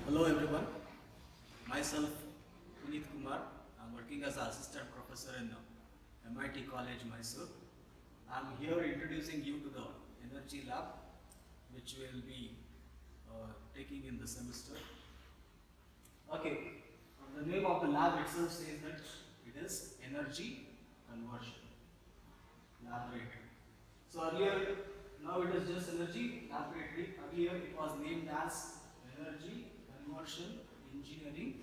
Hello everyone, myself Puneet Kumar. I'm working as an assistant professor in MIT College, Mysore. I'm here introducing you to the energy lab which we'll be taking in the semester. Okay, the name of the lab itself says that it is energy conversion laboratory. So earlier, now it is just energy laboratory. Earlier it was named as energy conversion engineering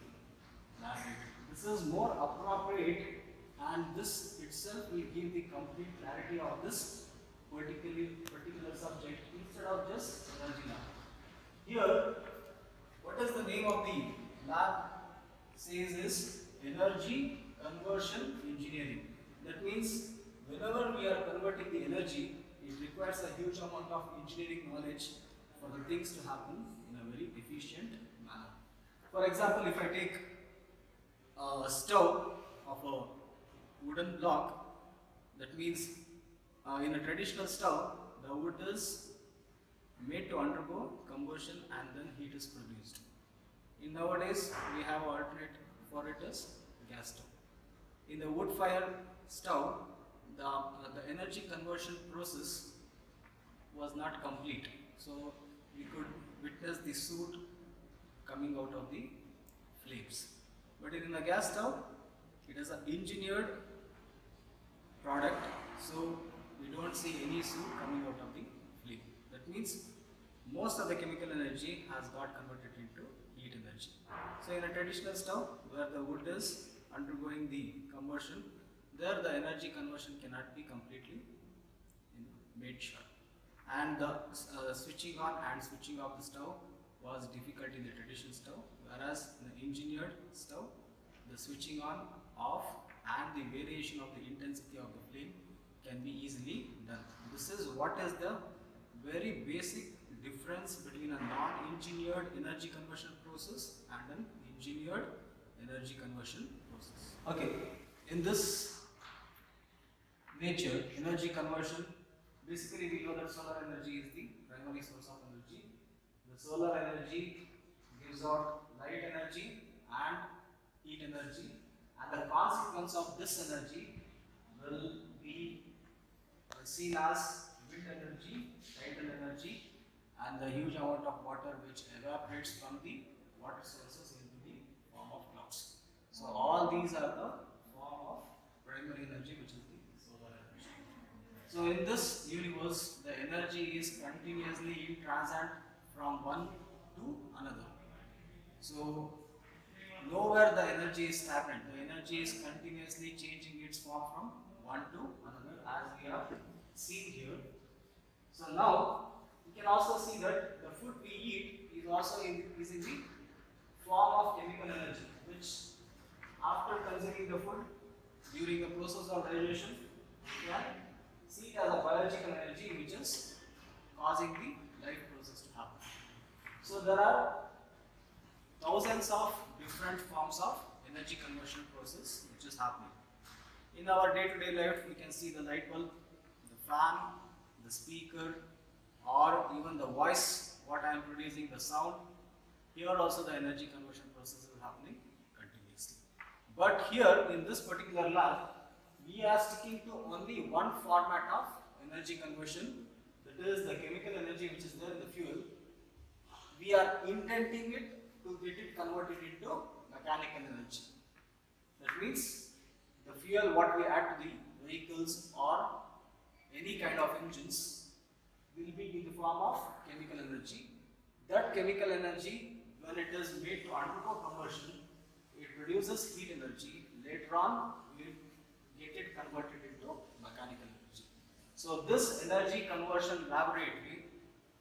laboratory. This is more appropriate and this itself will give the complete clarity of this particular subject instead of just energy lab. Here, what is the name of the lab says is energy conversion engineering. That means whenever we are converting the energy, it requires a huge amount of engineering knowledge for the things to happen in a very efficient manner. For example, if I take a stove of a wooden block, that means in a traditional stove, the wood is made to undergo combustion and then heat is produced. In nowadays, we have alternate for it as gas stove. In the wood fire stove, the energy conversion process was not complete. So we could witness the soot coming out of the flames. But in a gas stove, it is an engineered product, so we don't see any soot coming out of the flame. That means most of the chemical energy has got converted into heat energy. So in a traditional stove where the wood is undergoing the combustion, there the energy conversion cannot be completely made sure. And the switching on and switching off the stove was difficult in the traditional stove, whereas in the engineered stove, the switching on, off and the variation of the intensity of the flame can be easily done. This is what is the very basic difference between a non-engineered energy conversion process and an engineered energy conversion process. Okay, in this nature, energy conversion, basically we know that solar energy is the primary source of energy. The solar energy gives out light energy and heat energy, and the consequence of this energy will be seen as wind energy, tidal energy, and the huge amount of water which evaporates from the water sources into the form of clouds. So all these are the form of primary energy, which is the solar energy. So in this universe, the energy is continuously in transit from one to another. So nowhere the energy is stagnant. The energy is continuously changing its form from one to another, as we have seen here. So now we can also see that the food we eat is also in the form of chemical energy, which after consuming the food during the process of digestion, we can see it as a biological energy which is causing the life process to happen. So there are thousands of different forms of energy conversion process which is happening. In our day-to-day life, we can see the light bulb, the fan, the speaker, or even the voice, what I am producing, the sound. Here also the energy conversion process is happening continuously. But here in this particular lab, we are sticking to only one format of energy conversion, that is the chemical energy which is there in the fuel. We are intending it to get it converted into mechanical energy. That means the fuel what we add to the vehicles or any kind of engines will be in the form of chemical energy. That chemical energy, when it is made to undergo combustion, it produces heat energy. Later on, we will get it converted into mechanical energy. So this energy conversion laboratory,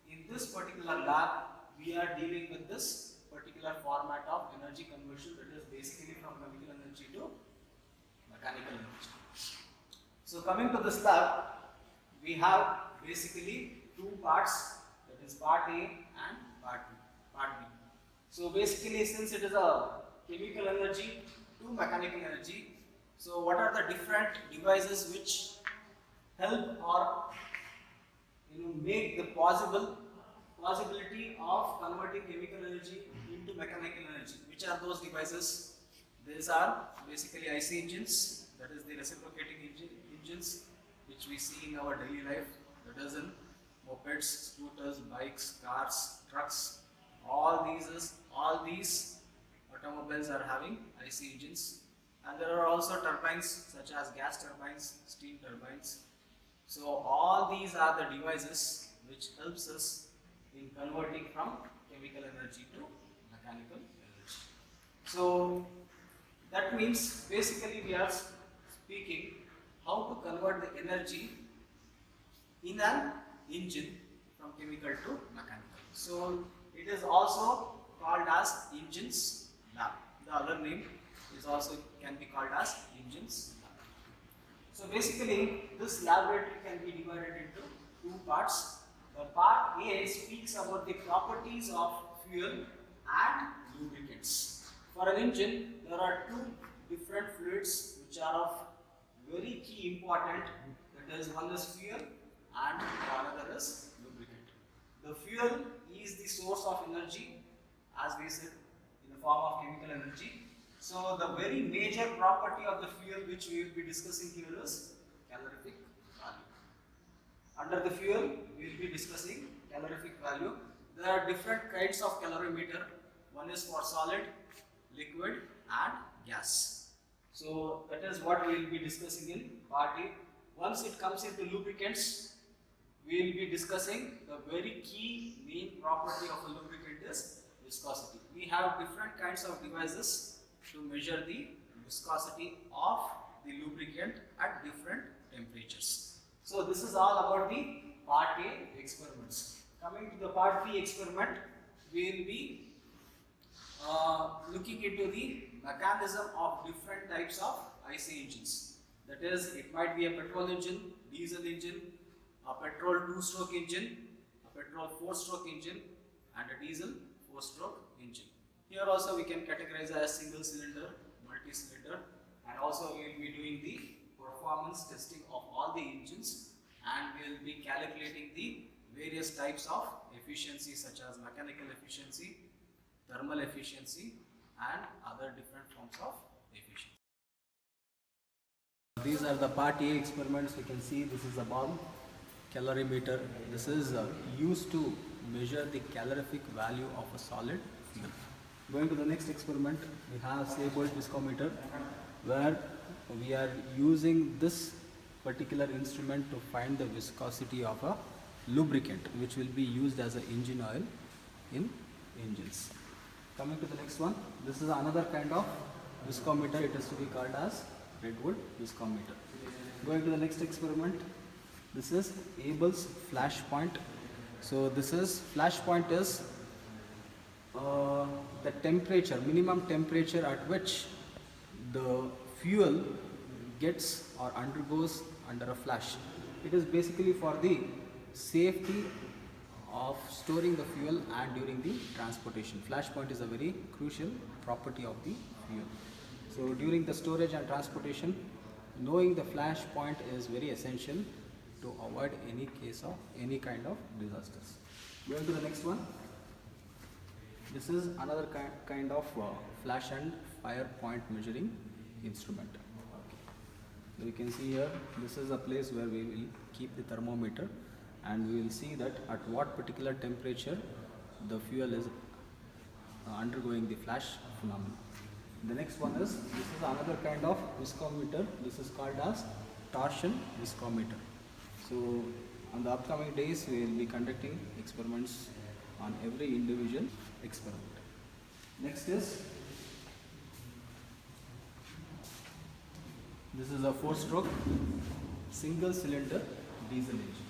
in this particular lab, we are dealing with this particular format of energy conversion, that is basically from chemical energy to mechanical energy. So coming to this lab, we have basically two parts, that is part A and part B. So basically, since it is a chemical energy to mechanical energy, so what are the different devices which help or make the possible possibility of converting chemical energy into mechanical energy. Which are those devices? These are basically IC engines, that is the reciprocating engines which we see in our daily life. That is in mopeds, scooters, bikes, cars, trucks. All these automobiles are having IC engines, and there are also turbines such as gas turbines, steam turbines. So all these are the devices which helps us in converting from chemical energy to mechanical energy. So that means basically we are speaking how to convert the energy in an engine from chemical to mechanical. So it is also called as engines lab. The other name is also can be called as engines lab. So basically this laboratory can be divided into two parts. The part A speaks about the properties of fuel and lubricants. For an engine, there are two different fluids which are of very key important. That is, one is fuel and another is lubricant. The fuel is the source of energy, as we said, in the form of chemical energy. So the very major property of the fuel which we will be discussing here is calorific value. Under the fuel, we will be discussing calorific value. There are different kinds of calorimeter. One is for solid, liquid and gas. So that is what we will be discussing in part A. Once it comes into lubricants, we will be discussing the very key main property of a lubricant is viscosity. We have different kinds of devices to measure the viscosity of the lubricant at different temperatures. So this is all about the part A experiments. Coming to the part B experiment, we will be looking into the mechanism of different types of IC engines. That is, it might be a petrol engine, diesel engine, a petrol 2-stroke engine, a petrol 4-stroke engine and a diesel 4-stroke engine. Here also we can categorize as single cylinder, multi-cylinder, and also we will be doing the performance testing of all the engines, and we will be calculating the various types of efficiency such as mechanical efficiency, thermal efficiency and other different forms of efficiency. These are the part A experiments. You can see this is a bulb calorimeter. This is used to measure the calorific value of a solid fuel. Going to the next experiment, we have Seybold viscometer, where we are using this particular instrument to find the viscosity of a lubricant which will be used as an engine oil in engines. Coming to the next one, this is another kind of viscometer. It is to be called as Redwood viscometer. Going to the next experiment, this is Abel's flash point. So this is flash point is the temperature, minimum temperature at which the fuel gets or undergoes under a flash. It is basically for the safety of storing the fuel and during the transportation. Flash point is a very crucial property of the fuel. So during the storage and transportation, knowing the flash point is very essential to avoid any case of any kind of disasters. Going to the next one. This is another kind of flash and fire point measuring instrument. Okay. You can see here, this is a place where we will keep the thermometer, and we will see that at what particular temperature the fuel is undergoing the flash phenomenon. The next one is, this is another kind of viscometer. This is called as torsion viscometer. So on the upcoming days we will be conducting experiments on every individual experiment. Next is, this is a 4-stroke single cylinder diesel engine.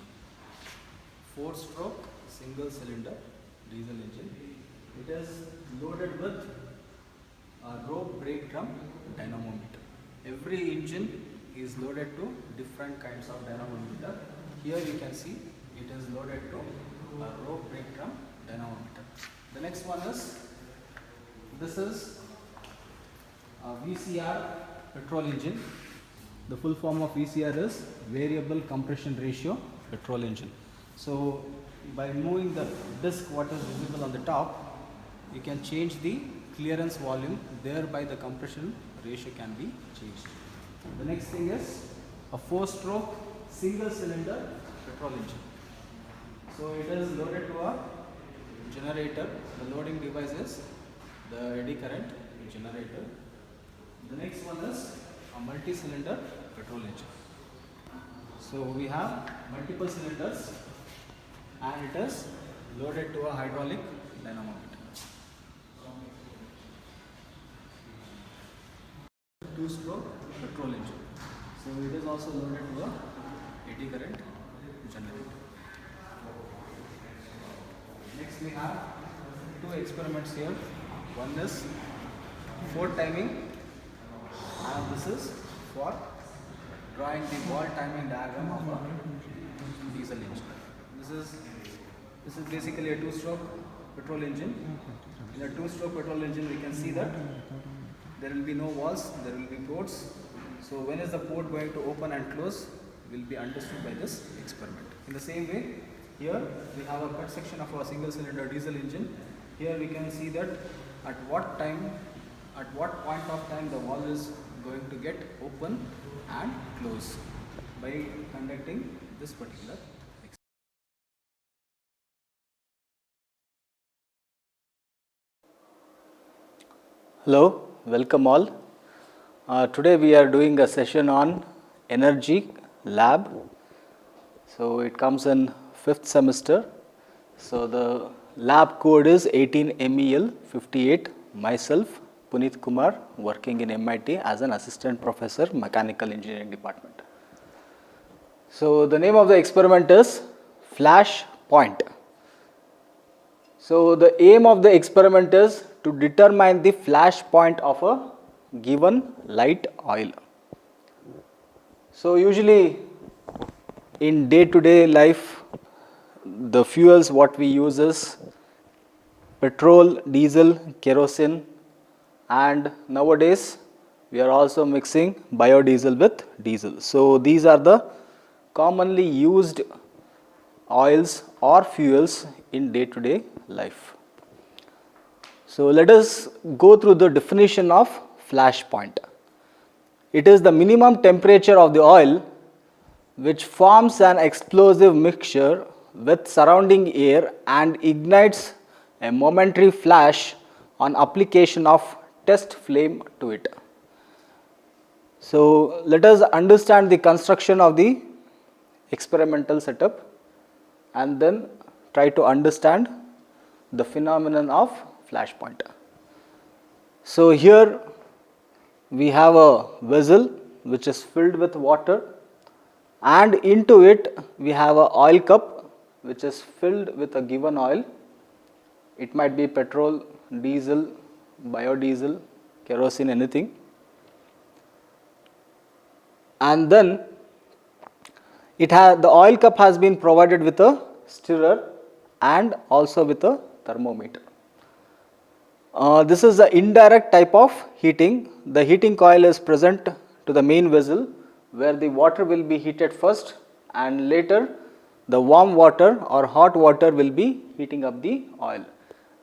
4-stroke single cylinder diesel engine. It is loaded with a rope brake drum dynamometer. Every engine is loaded to different kinds of dynamometer. Here you can see it is loaded to a rope brake drum dynamometer. The next one is, this is a VCR petrol engine. The full form of VCR is variable compression ratio petrol engine. So by moving the disc what is visible on the top, you can change the clearance volume, thereby the compression ratio can be changed. The next thing is a 4-stroke single cylinder petrol engine. So it is loaded to a generator. The loading device is the eddy current generator. The next one is a multi-cylinder petrol engine. So we have multiple cylinders and it is loaded to a hydraulic dynamometer. 2-stroke petrol engine. So it is also loaded to a eddy current generator. Next we have 2 experiments here. One is for timing and this is for drawing the ball timing diagram of a diesel engine. This is basically a 2-stroke petrol engine. In a 2-stroke petrol engine we can see that there will be no valves, there will be ports. So when is the port going to open and close will be understood by this experiment. In the same way, here we have a cut section of a single cylinder diesel engine. Here we can see that at what point of time the valve is going to get open and close by conducting this particular experiment. Hello, welcome all. Today we are doing a session on energy lab. So it comes in 5th semester. So the lab code is 18MEL58. Myself, Puneet Kumar, working in MIT as an assistant professor, mechanical engineering department. So the name of the experiment is flash point. So the aim of the experiment is to determine the flash point of a given light oil. So usually in day-to-day life, the fuels what we use is petrol, diesel, kerosene, and nowadays we are also mixing biodiesel with diesel. So these are the commonly used oils or fuels in day-to-day life. So let us go through the definition of flash point. It is the minimum temperature of the oil which forms an explosive mixture with surrounding air and ignites a momentary flash on application of test flame to it. So let us understand the construction of the experimental setup and then try to understand the phenomenon of flash point. So here we have a vessel which is filled with water and into it we have a oil cup which is filled with a given oil. It might be petrol, diesel, biodiesel, kerosene, anything. And then the oil cup has been provided with a stirrer and also with a thermometer. This is the indirect type of heating. The heating coil is present to the main vessel where the water will be heated first and later the warm water or hot water will be heating up the oil.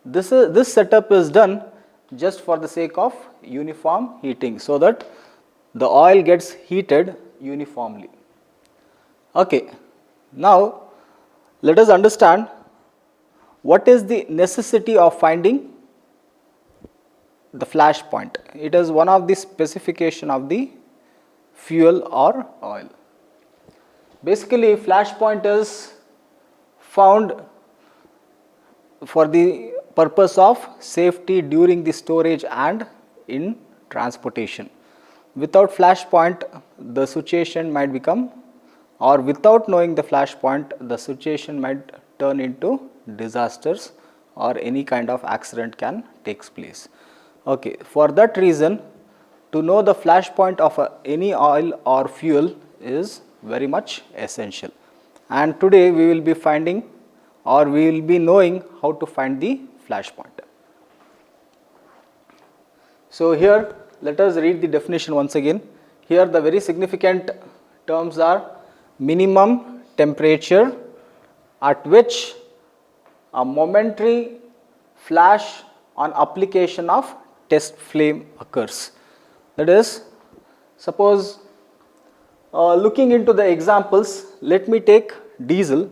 This setup is done just for the sake of uniform heating so that the oil gets heated uniformly. Okay, now let us understand what is the necessity of finding the flash point. It is one of the specification of the fuel or oil. Basically, flash point is found for the purpose of safety during the storage and in transportation. Without flash point, the situation might become, or without knowing the flash point, the situation might turn into disasters or any kind of accident can take place. Okay, for that reason, to know the flash point of any oil or fuel is very much essential. And today we will be finding or we will be knowing how to find the flash point. So here let us read the definition once again. Here the very significant terms are minimum temperature at which a momentary flash on application of test flame occurs. That is, suppose looking into the examples, let me take diesel.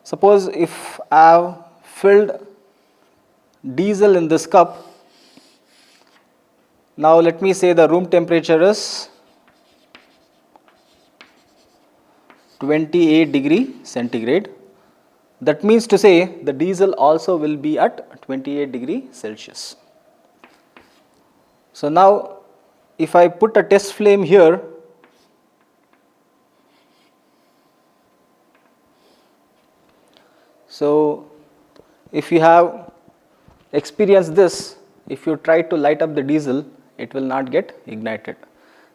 Suppose if I have filled diesel in this cup, now let me say the room temperature is 28 degree centigrade. That means to say the diesel also will be at 28 degree Celsius. So now if I put a test flame here, so if you have experienced this, if you try to light up the diesel, it will not get ignited.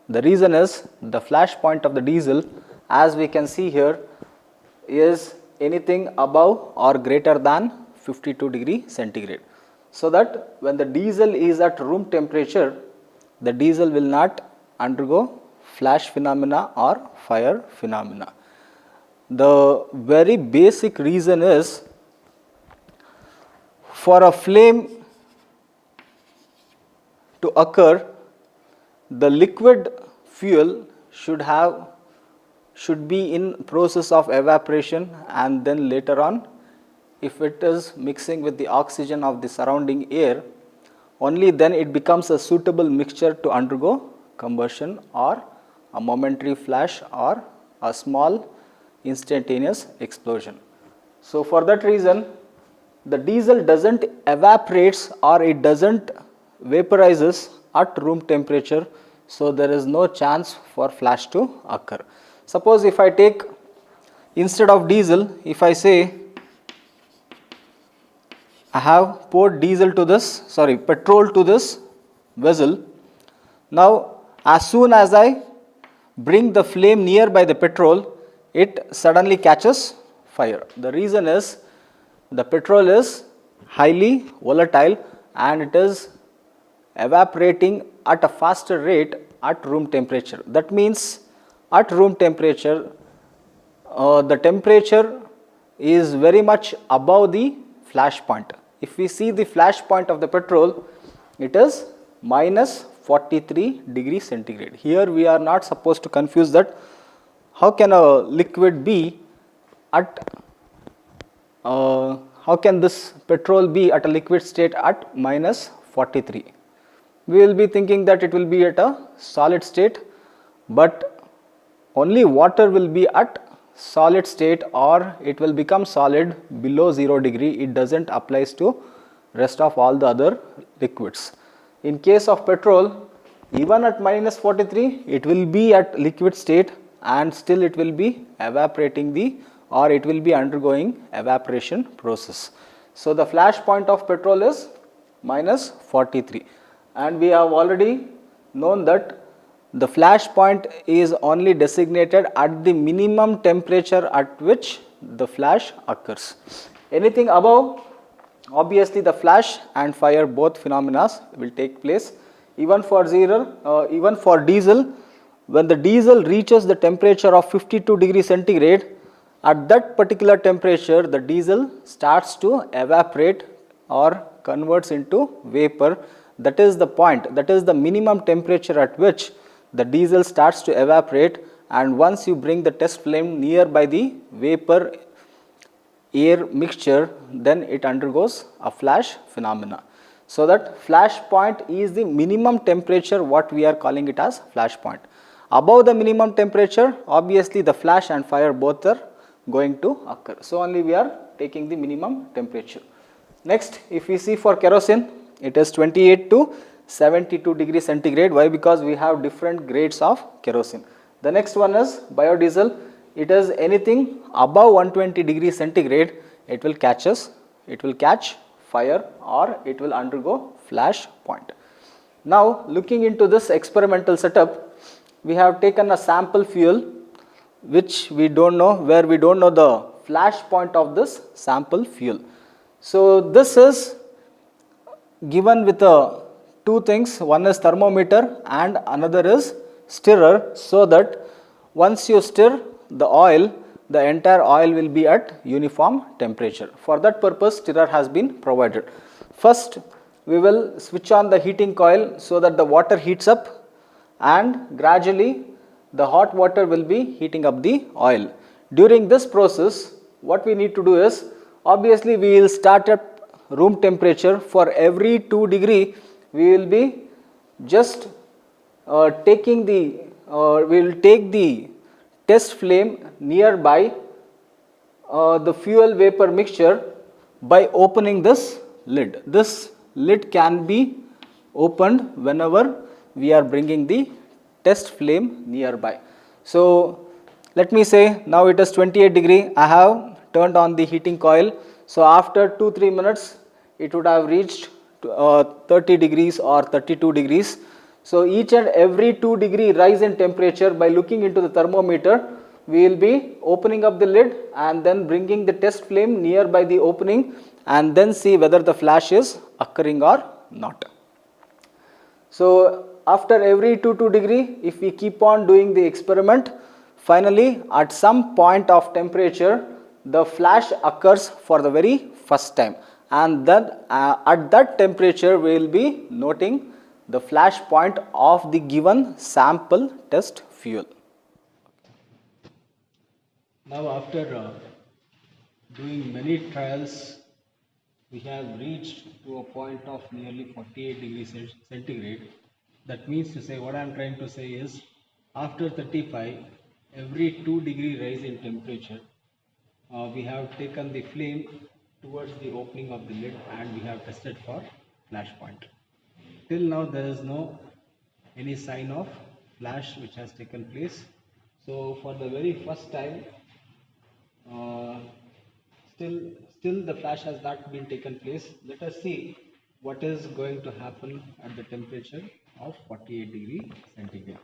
The reason is the flash point of the diesel, as we can see here, is anything above or greater than 52 degree centigrade. So that when the diesel is at room temperature, the diesel will not undergo flash phenomena or fire phenomena. The very basic reason is, for a flame to occur, the liquid fuel should be in process of evaporation, and then later on, if it is mixing with the oxygen of the surrounding air, only then it becomes a suitable mixture to undergo combustion or a momentary flash or a small instantaneous explosion. So for that reason, the diesel doesn't evaporates or it doesn't vaporizes at room temperature, so there is no chance for flash to occur. Suppose if I take, instead of diesel, if I say I have poured petrol to this vessel. Now as soon as I bring the flame near by the petrol, it suddenly catches fire. The reason is the petrol is highly volatile and it is evaporating at a faster rate at room temperature. That means at room temperature, the temperature is very much above the flash point. If we see the flash point of the petrol, it is minus 43 degree centigrade. Here we are not supposed to confuse that. How can a liquid be at, how can this petrol be at a liquid state at minus 43? We will be thinking that it will be at a solid state, but only water will be at solid state, or it will become solid below 0 degree. It doesn't applies to rest of all the other liquids. In case of petrol, even at minus 43, it will be at liquid state and still it will be evaporating or it will be undergoing evaporation process. So the flash point of petrol is minus 43, and we have already known that the flash point is only designated at the minimum temperature at which the flash occurs. Anything above, obviously the flash and fire both phenomena will take place. Even for diesel, when the diesel reaches the temperature of 52 degree centigrade, at that particular temperature the diesel starts to evaporate or converts into vapor. That is the point, that is the minimum temperature at which the diesel starts to evaporate, and once you bring the test flame near by the vapor air mixture, then it undergoes a flash phenomena. So that flash point is the minimum temperature, what we are calling it as flash point. Above the minimum temperature, obviously the flash and fire both are going to occur. So only we are taking the minimum temperature. Next, if we see for kerosene, it is 28 to 72 degree centigrade. Why? Because we have different grades of kerosene. The next one is biodiesel. It is anything above 120 degree centigrade, it will catch fire or it will undergo flash point. Now looking into this experimental setup, we have taken a sample fuel which we don't know, where we don't know the flash point of this sample fuel. So this is given with two things, one is thermometer and another is stirrer, so that once you stir the oil, the entire oil will be at uniform temperature. For that purpose, stirrer has been provided. First, we will switch on the heating coil so that the water heats up, and gradually the hot water will be heating up the oil. During this process, what we need to do is, obviously we will start at room temperature. For every 2 degree, we will be just taking the we will take the test flame nearby the fuel vapor mixture by opening this lid. This lid can be opened whenever we are bringing the test flame nearby. So let me say now it is 28 degree. I have turned on the heating coil. So after 2-3 minutes it would have reached 30 degrees or 32 degrees. So each and every 2 degree rise in temperature, by looking into the thermometer, we will be opening up the lid and then bringing the test flame nearby the opening and then see whether the flash is occurring or not. So after every 2 degree, if we keep on doing the experiment, finally at some point of temperature the flash occurs for the very first time, and then at that temperature we will be noting the flash point of the given sample test fuel. Now after doing many trials, we have reached to a point of nearly 48 degrees centigrade. That means to say, what I am trying to say is, after 35, every 2 degree rise in temperature, we have taken the flame towards the opening of the lid and we have tested for flash point. Till now there is no any sign of flash which has taken place. So for the very first time, still the flash has not been taken place. Let us see what is going to happen at the temperature of 48 degree centigrade.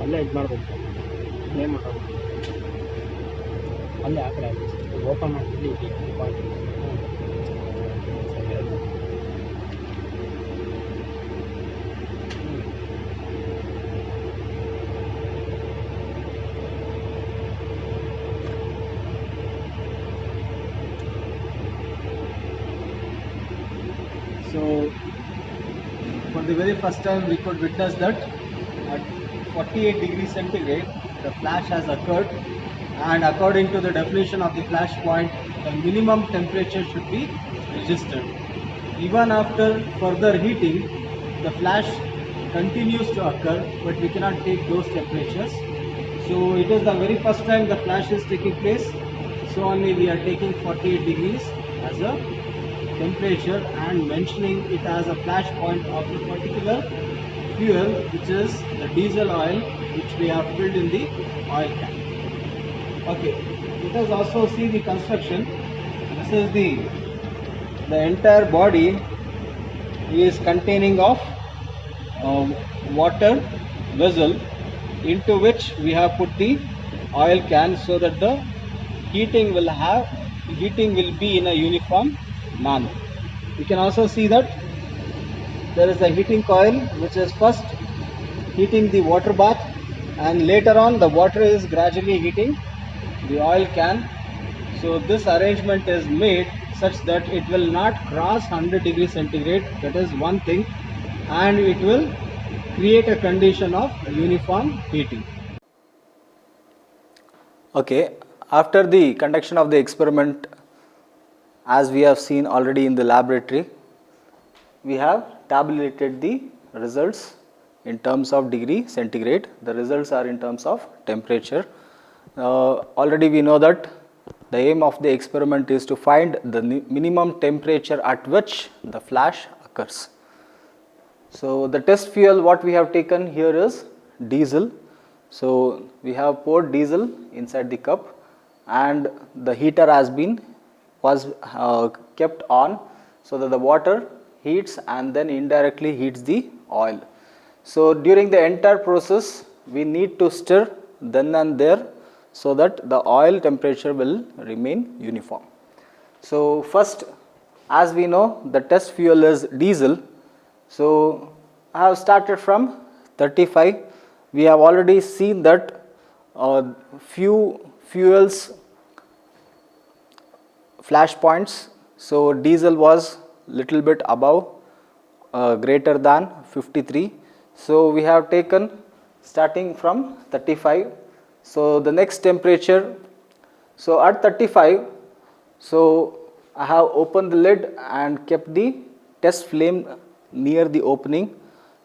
ಅಲ್ಲೇ ಇದು ಮಾಡಬೇಕು, ಏನು ಮಾಡಬೇಕು, ಅಲ್ಲೇ ಆ ಕಡೆ open ಮಾಡ್ತಿದ್ವಿ point. So for the very first time we could witness that at 48 degrees centigrade the flash has occurred, and according to the definition of the flash point, the minimum temperature should be registered. Even after further heating, the flash continues to occur, but we cannot take those temperatures. So it is the very first time the flash is taking place, so only we are taking 48 degrees as a temperature and mentioning it as a flash point of the particular fuel, which is the diesel oil which we have filled in the oil can. Okay, let us also see the construction. This is the entire body is containing of water vessel into which we have put the oil can, so that the heating will be in a uniform manner. You can also see that there is a heating coil which is first heating the water bath, and later on the water is gradually heating the oil can. So this arrangement is made such that it will not cross 100 degrees centigrade, that is one thing, and it will create a condition of uniform heating. Okay, after the conduction of the experiment, as we have seen already in the laboratory, we have tabulated the results in terms of degree centigrade. The results are in terms of temperature. Already we know that the aim of the experiment is to find the minimum temperature at which the flash occurs. So the test fuel what we have taken here is diesel. So we have poured diesel inside the cup, and the heater was kept on, so that the water heats and then indirectly heats the oil. So during the entire process we need to stir then and there, so that the oil temperature will remain uniform. So first, as we know, the test fuel is diesel. So I have started from 35. We have already seen that few fuels flash points. So diesel was little bit above, greater than 53. So we have taken starting from 35. So the next temperature, so at 35, so I have opened the lid and kept the test flame near the opening,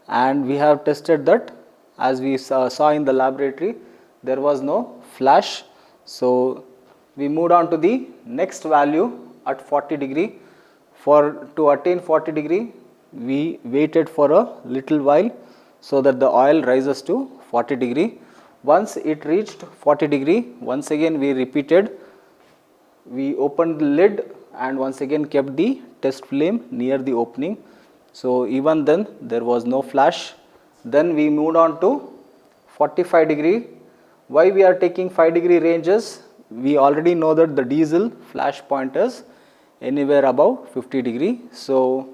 and we have tested that. As we saw in the laboratory, there was no flash. So we moved on to the next value at 40 degree. To attain 40 degree, we waited for a little while so that the oil rises to 40 degree. Once it reached 40 degree, once again we repeated. We opened the lid and once again kept the test flame near the opening. So even then there was no flash. Then we moved on to 45 degree. Why we are taking 5 degree ranges? We already know that the diesel flash point is anywhere above 50 degree. So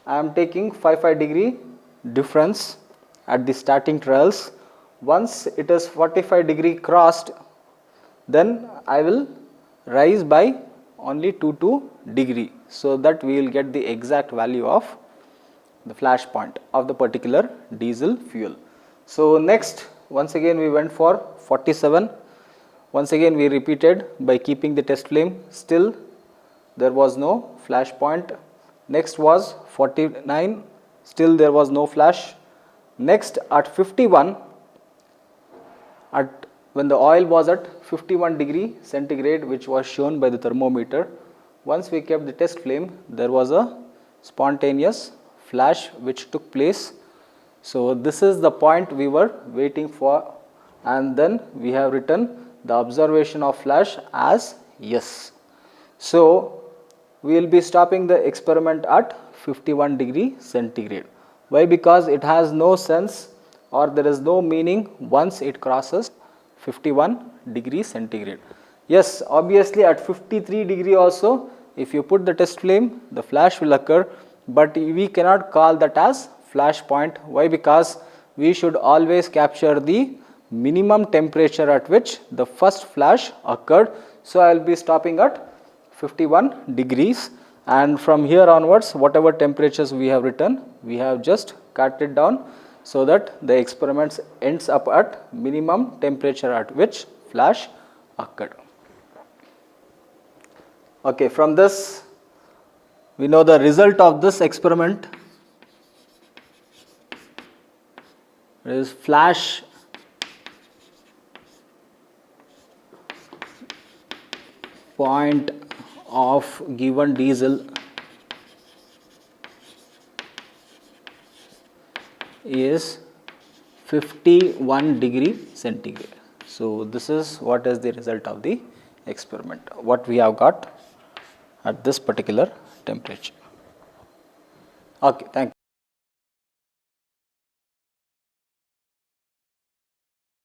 I am taking 5 degree difference at the starting trials. Once it is 45 degree crossed, then I will rise by only 2 degree, so that we will get the exact value of the flash point of the particular diesel fuel. So next, once again we went for 47. Once again we repeated by keeping the test flame. Still there was no flash point. Next was 49. Still there was no flash. Next at 51, when the oil was at 51 degree centigrade, which was shown by the thermometer, once we kept the test flame, there was a spontaneous flash which took place. So this is the point we were waiting for, and then we have written the observation of flash as yes. So we will be stopping the experiment at 51 degree centigrade. Why? Because it has no sense, or there is no meaning once it crosses 51 degree centigrade. Yes, obviously at 53 degree also, if you put the test flame, the flash will occur, but we cannot call that as flash point. Why? Because we should always capture the minimum temperature at which the first flash occurred. So I will be stopping at 51 degrees, and from here onwards, whatever temperatures we have written, we have just cut it down so that the experiment ends up at minimum temperature at which flash occurred. Okay, from this we know the result of this experiment is flash point of given diesel is 51 degree centigrade. So this is what is the result of the experiment, what we have got at this particular temperature. Okay, thank you.